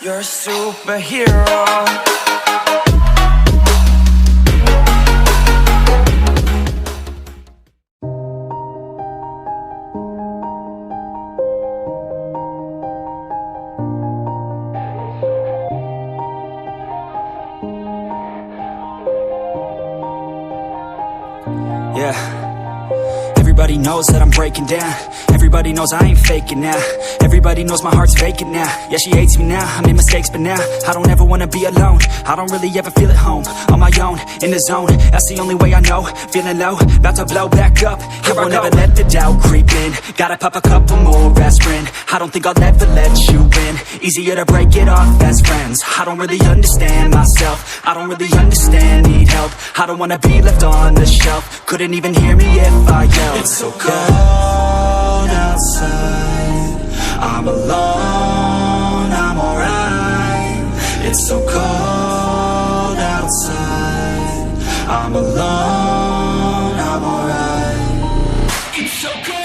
You're a superhero. Yeah, everybody knows that I'm breaking down. Everybody knows I ain't faking now. Everybody knows my heart's vacant now. Yeah, she hates me now, I made mistakes but now I don't ever wanna be alone. I don't really ever feel at home. On my own, in the zone, that's the only way I know. Feeling low, about to blow back up. I won't ever let the doubt creep in. Gotta pop a couple more aspirin. I don't think I'll ever let you in. Easier to break it off as friends. I don't really understand myself. I don't really understand, need help. I don't wanna be left on the shelf. Couldn't even hear me if I yelled. It's so cold outside, I'm alone, I'm alright. It's so cold outside, I'm alone, I'm alright. It's so cold.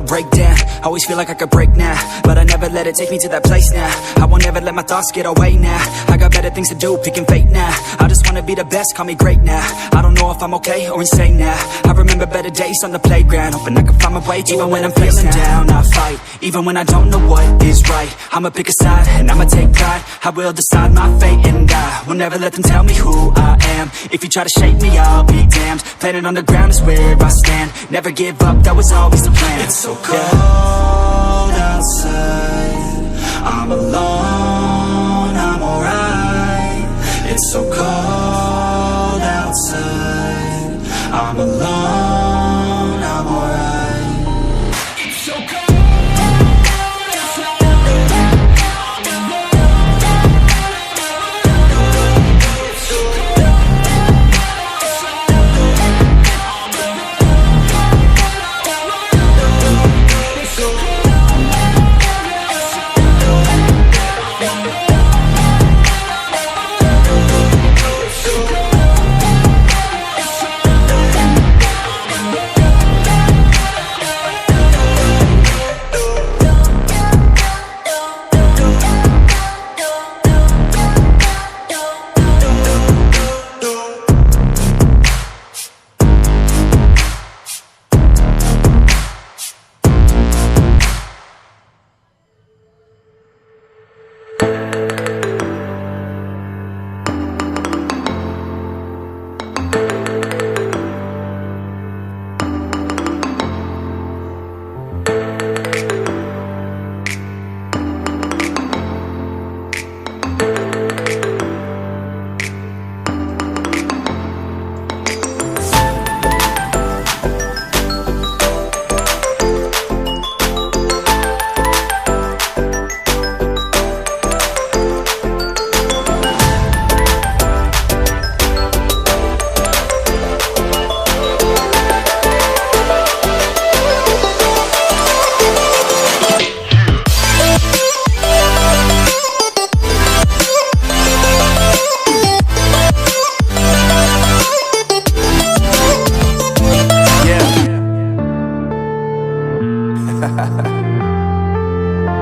Break down, always feel like I could break now, but I never let it take me to that place now. I won't ever let my thoughts get away now. I got better things to do, picking fate now. I just wanna be the best, call me great now. I don't know if I'm okay or insane now. I remember better days on the playground, hoping I can find my way even when I'm feeling down. I fight, even when I don't know what is right. I'ma pick a side, and I'ma take pride. I will decide my fate and I will never let them tell me who I am. If you try to shape me, I'll be damned. Planet on the ground is where I stand. Never give up, that was always the plan. It's so cold outside, I'm alone, I'm alright. It's so cold outside, I'm alone, I'm alright. It's so cold.